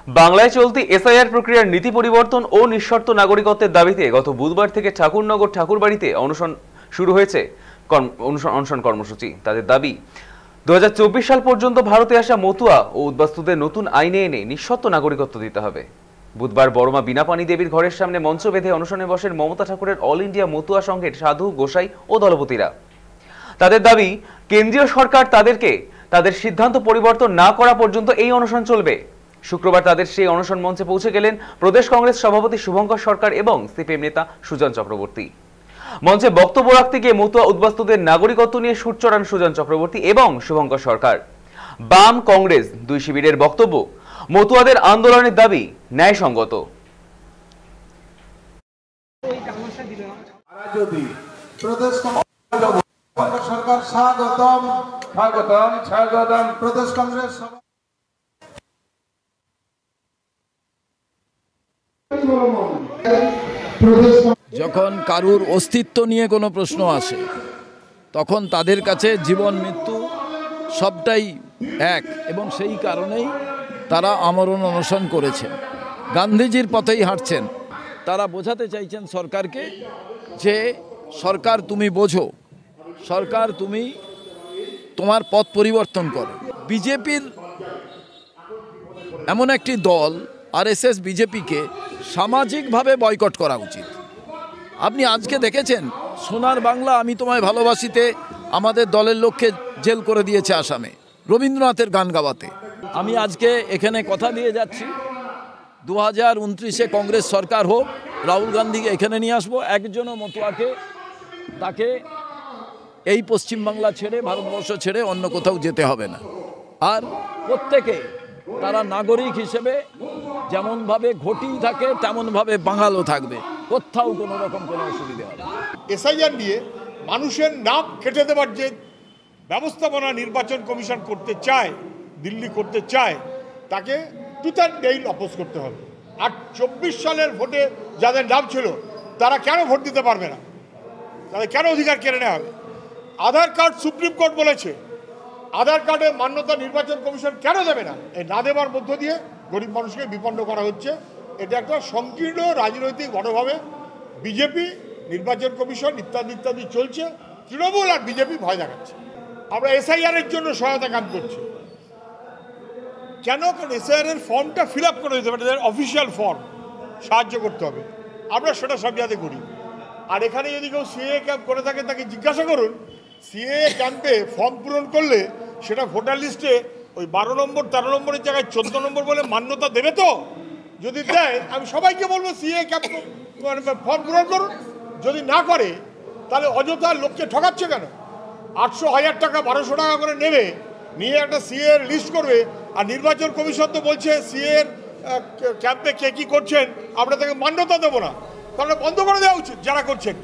বাংলায় চলতি এসআইআর প্রক্রিয়ার নীতি পরিবর্তন ও নিঃশর্ত নাগরিকত্বের দাবিতে গত বুধবার থেকে ঠাকুরনগর ঠাকুরবাড়িতে অনশন শুরু হয়েছে অনশন কর্মসূচি। তাদের দাবি 2024 সাল পর্যন্ত ভারতে আসা মতুয়া ও উদ্বাস্তুদের নতুন আইনে এনে নিঃশর্ত নাগরিকত্ব দিতে হবে। বুধবার বড়মা বীণাপানি দেবীর ঘরের সামনে মঞ্চ বেঁধে অনশনে বসেন মমতা ঠাকুরের অল ইন্ডিয়া মতুয়া সংঘের সাধু, গোসাই ও দলপতিরা। তাদের দাবি, কেন্দ্রীয় সরকার তাদের সিদ্ধান্ত পরিবর্তন না করা পর্যন্ত এই অনশন চলবে। শুক্রবার তাদের সেই অনশন মঞ্চে পৌঁছে গেলেন প্রদেশ কংগ্রেস সভাপতি শুভঙ্কর সরকার এবং সিপিএম নেতা সুজন চক্রবর্তী। মঞ্চে বক্তব্য রাখতে গিয়ে মতুয়া উদ্বাস্তুদের নাগরিকত্ব নিয়ে সুর চড়ান সুজন চক্রবর্তী এবং শুভঙ্কর সরকার। বাম কংগ্রেস দুই শিবিরের বক্তব্য, মতুয়াদের আন্দোলনের দাবি ন্যায়সঙ্গত। সরকার স্বাগতম স্বাগতম স্বাগতম। প্রদেশ কংগ্রেস যখন কারুর অস্তিত্ব নিয়ে কোনো প্রশ্ন আসে তখন তাদের কাছে জীবন মৃত্যু সবটাই এক, এবং সেই কারণেই তারা আমরণ অনশন করেছেন, গান্ধীজির পথেই হাঁটছেন। তারা বোঝাতে চাইছেন সরকারকে যে সরকার তুমি বোঝো, সরকার তুমি তোমার পথ পরিবর্তন করো। বিজেপির এমন একটি দল আরএসএস বিজেপিকে সামাজিকভাবে বয়কট করা উচিত। আপনি আজকে দেখেছেন সোনার বাংলা আমি তোমায় ভালোবাসিতে আমাদের দলের লোককে জেল করে দিয়েছে আসামে রবীন্দ্রনাথের গান গাওয়াতে। আমি আজকে এখানে কথা দিয়ে যাচ্ছি 2029-এ কংগ্রেস সরকার হোক, রাহুল গান্ধীকে এখানে নিয়ে আসবো। একজনও মতুয়াকে তাকে এই পশ্চিমবাংলা ছেড়ে, ভারতবর্ষ ছেড়ে অন্য কোথাও যেতে হবে না। আর প্রত্যেকে তারা নাগরিক হিসেবে যেমনভাবে ঘটি থাকে তেমনভাবে বাঙালও থাকবে, কোথাও কোনো রকম কোনো অসুবিধা হবে না। এসআইআর নিয়ে মানুষের নাম কেটে দেওয়ার যে ব্যবস্থাপনা নির্বাচন কমিশন করতে চায়, দিল্লি করতে চায়, তাকে টুথ অ্যান্ড নেইল অপোজ করতে হবে। আর 24 সালের ভোটে যাদের নাম ছিল তারা কেন ভোট দিতে পারবে না? তাদের কেন অধিকার কেড়ে নেওয়া হবে? আধার কার্ড সুপ্রিম কোর্ট বলেছে, আধার কার্ডে মান্যতা নির্বাচন কমিশন কেন দেবে না? এই না দেওয়ার মধ্য দিয়ে গরিব মানুষকে বিপন্ন করা হচ্ছে। এটা একটা সংকীর্ণ রাজনৈতিক বড়ভাবে বিজেপি, নির্বাচন কমিশন ইত্যাদি ইত্যাদি চলছে। তৃণমূল আর বিজেপি ভয় দেখাচ্ছে। আমরা এসআইআরের জন্য সহায়তা কাজ করছি। কেন? কারণ এসআইআরের ফর্মটা ফিল আপ করে দিতে হবে, অফিসিয়াল ফর্ম, সাহায্য করতে হবে। আমরা সেটা সব জায়গাতে করি। আর এখানে যদি কেউ সিএ ক্যাম্প করে থাকে তাকে জিজ্ঞাসা করুন, সিএ ক্যাম্পে ফর্ম পূরণ করলে সেটা ভোটার লিস্টে ওই 12 নম্বর 13 নম্বরের জায়গায় 14 নম্বর বলে মান্যতা দেবে তো? যদি দেয় আমি সবাইকে বলবো সিএ ক্যাম্প ফর্ম পূরণ করুন। যদি না করে তাহলে অযথা লোককে ঠকাচ্ছে কেন? 800, 1000 টাকা, 1200 টাকা করে নেবে, নিয়ে একটা সিএ এর লিস্ট করবে। আর নির্বাচন কমিশন তো বলছে সিএ এর ক্যাম্পে কে কী করছেন আমরা তাকে মান্যতা দেবো না। তাহলে বন্ধ করে দেওয়া উচিত যারা করছেন।